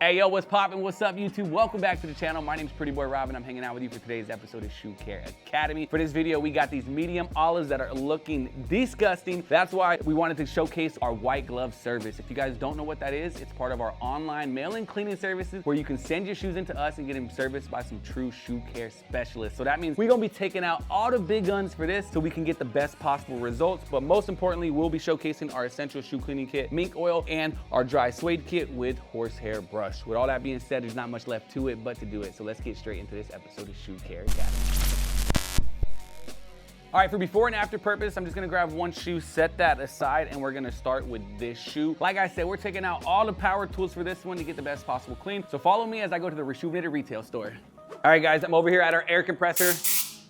Hey, yo, what's poppin'? What's up, YouTube? Welcome back to the channel. My name's Pretty Boy Rob, and I'm hanging out with you for today's episode of Shoe Care Academy. For this video, we got these medium olives that are looking disgusting. That's why we wanted to showcase our white glove service. If you guys don't know what that is, it's part of our online mail-in cleaning services where you can send your shoes into us and get them serviced by some true shoe care specialists. So that means we're gonna be taking out all the big guns for this so we can get the best possible results. But most importantly, we'll be showcasing our essential shoe cleaning kit, Mink oil, and our dry suede kit with horsehair brush. With all that being said, there's not much left to it but to do it. So let's get straight into this episode of Shoe Care Academy. All right, for before and after purpose, I'm just gonna grab one shoe, set that aside, and we're gonna start with this shoe. Like I said, we're taking out all the power tools for this one to get the best possible clean. So follow me as I go to the Rejuvenated retail store. All right, guys, I'm over here at our air compressor.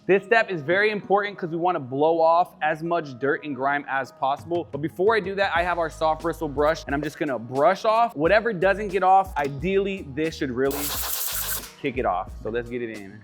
This step is very important because we want to blow off as much dirt and grime as possible. But before I do that, I have our soft bristle brush, and I'm just gonna brush off whatever doesn't get off. Ideally, this should really kick it off. So let's get it in.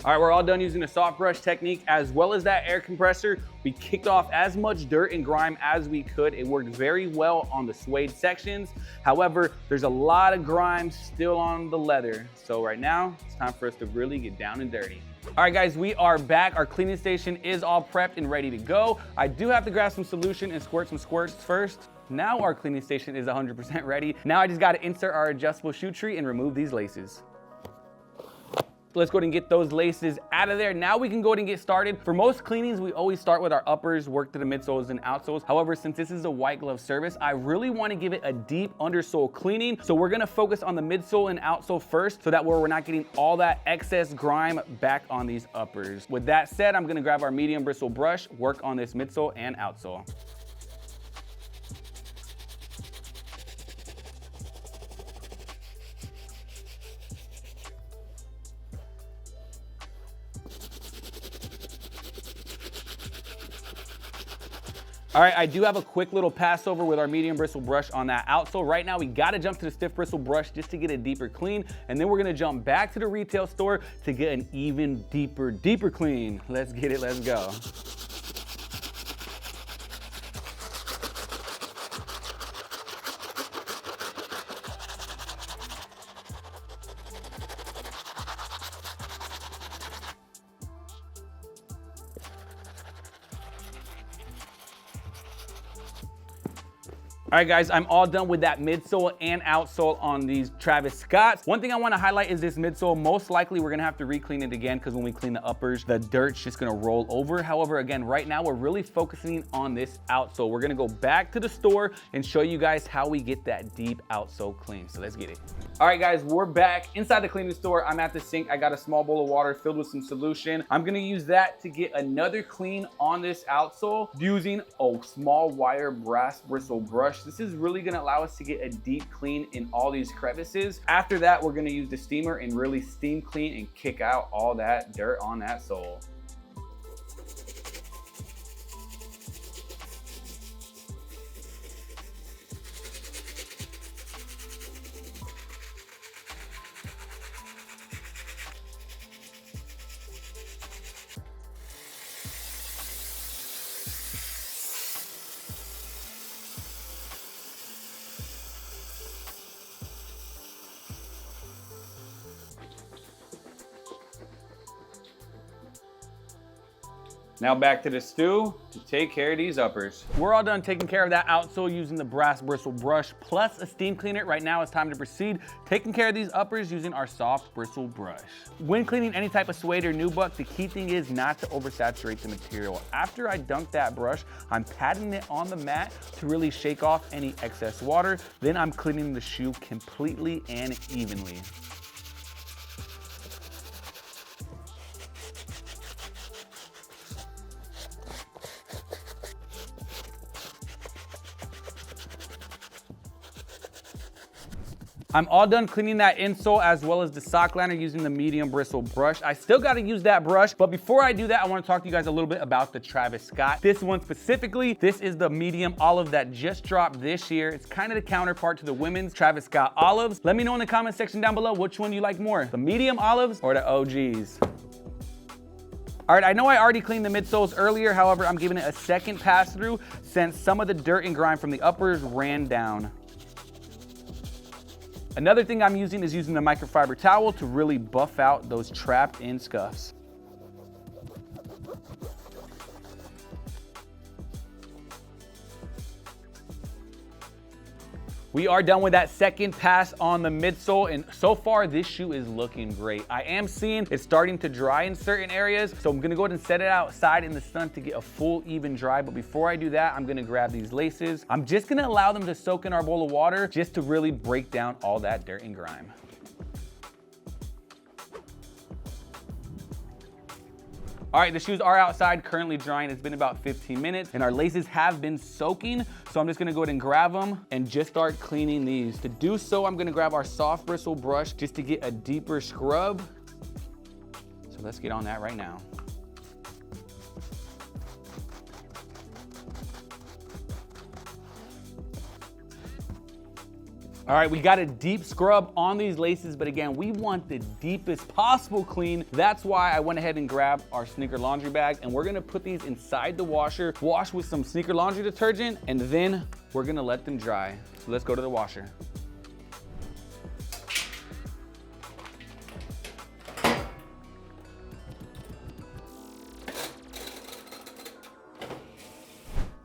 All right, we're all done using the soft brush technique as well as that air compressor. We kicked off as much dirt and grime as we could. It worked very well on the suede sections. However, there's a lot of grime still on the leather. So right now, it's time for us to really get down and dirty. All right, guys, we are back. Our cleaning station is all prepped and ready to go. I do have to grab some solution and squirt some squirts first. Now our cleaning station is 100% ready. Now I just gotta insert our adjustable shoe tree and remove these laces. Let's go ahead and get those laces out of there. Now we can go ahead and get started. For most cleanings, we always start with our uppers, work to the midsoles and outsoles. However, since this is a white glove service, I really want to give it a deep undersole cleaning. So we're gonna focus on the midsole and outsole first so that we're not getting all that excess grime back on these uppers. With that said, I'm gonna grab our medium bristle brush, work on this midsole and outsole. All right, I do have a quick little pass over with our medium bristle brush on that outsole. Right now, we gotta jump to the stiff bristle brush just to get a deeper clean, and then we're gonna jump back to the retail store to get an even deeper clean. Let's get it, let's go. All right, guys, I'm all done with that midsole and outsole on these Travis Scotts. One thing I wanna highlight is this midsole. Most likely we're gonna have to re-clean it again because when we clean the uppers, the dirt's just gonna roll over. However, again, right now we're really focusing on this outsole. We're gonna go back to the store and show you guys how we get that deep outsole clean. So let's get it. All right, guys, we're back inside the cleaning store. I'm at the sink. I got a small bowl of water filled with some solution. I'm gonna use that to get another clean on this outsole using a small wire brass bristle brush. This is really gonna allow us to get a deep clean in all these crevices. After that, we're gonna use the steamer and really steam clean and kick out all that dirt on that sole. Now back to the stew to take care of these uppers. We're all done taking care of that outsole using the brass bristle brush plus a steam cleaner. Right now it's time to proceed taking care of these uppers using our soft bristle brush. When cleaning any type of suede or nubuck, the key thing is not to oversaturate the material. After I dunk that brush, I'm patting it on the mat to really shake off any excess water. Then I'm cleaning the shoe completely and evenly. I'm all done cleaning that insole as well as the sock liner using the medium bristle brush. I still gotta use that brush, but before I do that, I wanna talk to you guys a little bit about the Travis Scott. This one specifically, this is the medium olive that just dropped this year. It's kind of the counterpart to the women's Travis Scott olives. Let me know in the comment section down below which one you like more, the medium olives or the OGs. All right, I know I already cleaned the midsoles earlier, however, I'm giving it a second pass through since some of the dirt and grime from the uppers ran down. Another thing I'm using is using the microfiber towel to really buff out those trapped in scuffs. We are done with that second pass on the midsole, and so far this shoe is looking great. I am seeing it's starting to dry in certain areas, so I'm gonna go ahead and set it outside in the sun to get a full even dry. But before I do that, I'm gonna grab these laces. I'm just gonna allow them to soak in our bowl of water just to really break down all that dirt and grime. All right, the shoes are outside, currently drying. It's been about 15 minutes and our laces have been soaking. So I'm just gonna go ahead and grab them and just start cleaning these. To do so, I'm gonna grab our soft bristle brush just to get a deeper scrub. So let's get on that right now. All right, we got a deep scrub on these laces, but again, we want the deepest possible clean. That's why I went ahead and grabbed our sneaker laundry bag, and we're gonna put these inside the washer, wash with some sneaker laundry detergent, and then we're gonna let them dry. So let's go to the washer.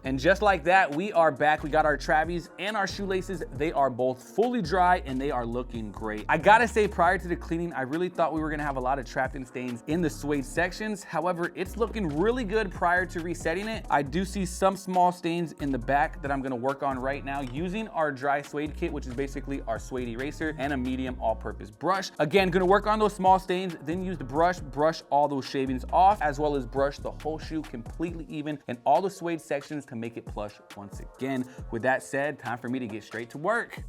And just like that, we are back. We got our Travis and our shoelaces. They are both fully dry and they are looking great. I gotta say, prior to the cleaning, I really thought we were gonna have a lot of trapped-in stains in the suede sections. However, it's looking really good prior to resetting it. I do see some small stains in the back that I'm gonna work on right now using our dry suede kit, which is basically our suede eraser and a medium all-purpose brush. Again, gonna work on those small stains, then use the brush all those shavings off, as well as brush the whole shoe completely even and all the suede sections to make it plush once again. With that said, time for me to get straight to work.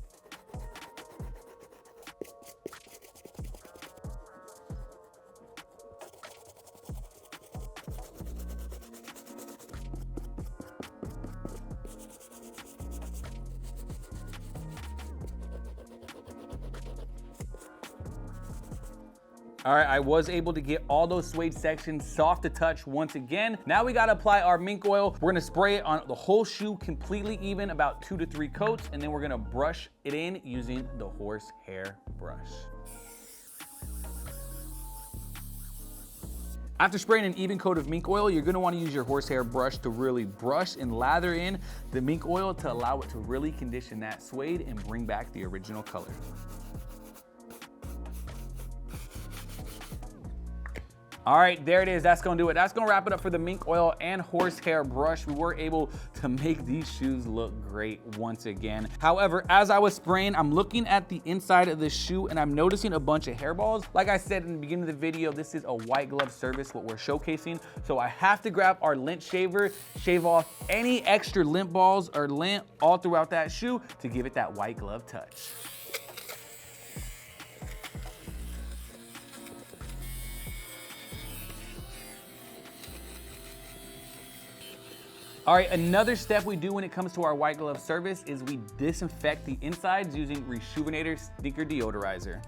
All right, I was able to get all those suede sections soft to touch once again. Now we gotta apply our mink oil. We're gonna spray it on the whole shoe completely even, about 2 to 3 coats, and then we're gonna brush it in using the horsehair brush. After spraying an even coat of mink oil, you're gonna wanna use your horsehair brush to really brush and lather in the mink oil to allow it to really condition that suede and bring back the original color. All right, there it is. That's gonna do it. That's gonna wrap it up for the mink oil and horsehair brush. We were able to make these shoes look great once again. However, as I was spraying, I'm looking at the inside of the shoe and I'm noticing a bunch of hairballs. Like I said in the beginning of the video, this is a white glove service, what we're showcasing. So I have to grab our lint shaver, shave off any extra lint balls or lint all throughout that shoe to give it that white glove touch. All right, another step we do when it comes to our white glove service is we disinfect the insides using Rejuvenator Sneaker Deodorizer.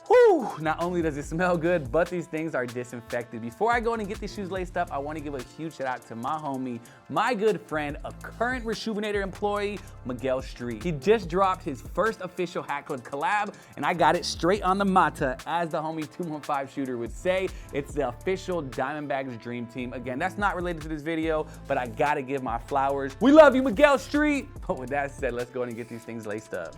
Whew, not only does it smell good, but these things are disinfected. Before I go in and get these shoes laced up, I want to give a huge shout out to my homie, my good friend, a current Rejuvenator employee, Miguel Street. He just dropped his first official Hat Club collab, and I got it straight on the mata, as the homie 215 Shooter would say. It's the official Diamondbags Dream Team. Again, that's not related to this video, but I gotta give my flowers. We love you, Miguel Street. But with that said, let's go in and get these things laced up.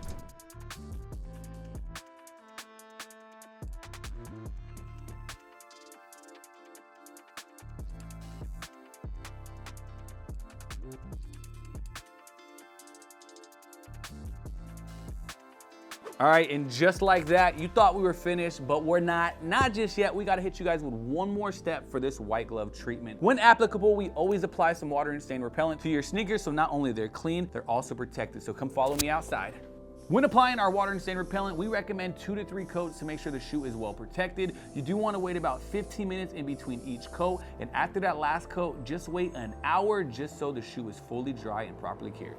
All right, and just like that, you thought we were finished, but we're not just yet. We gotta hit you guys with one more step for this white glove treatment. When applicable, we always apply some water and stain repellent to your sneakers, so not only they're clean, they're also protected. So come follow me outside. When applying our water and stain repellent, we recommend 2 to 3 coats to make sure the shoe is well protected. You do want to wait about 15 minutes in between each coat, and after that last coat, just wait an hour just so the shoe is fully dry and properly cured.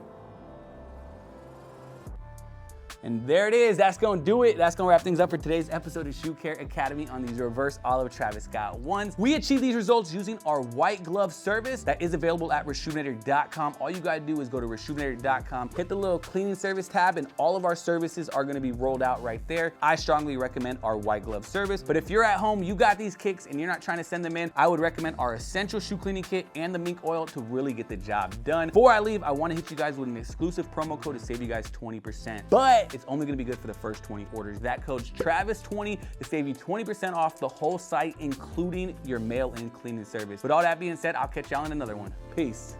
And there it is, that's gonna do it. That's gonna wrap things up for today's episode of Shoe Care Academy on these reverse olive Travis Scott ones. We achieved these results using our white glove service that is available at reshoeinator.com. All you gotta do is go to reshoeinator.com, hit the little cleaning service tab, and all of our services are gonna be rolled out right there. I strongly recommend our white glove service, but if you're at home, you got these kicks and you're not trying to send them in, I would recommend our essential shoe cleaning kit and the Mink oil to really get the job done. Before I leave, I wanna hit you guys with an exclusive promo code to save you guys 20%. But it's only gonna be good for the first 20 orders. That code's Travis20 to save you 20% off the whole site, including your mail-in cleaning service. With all that being said, I'll catch y'all in another one. Peace.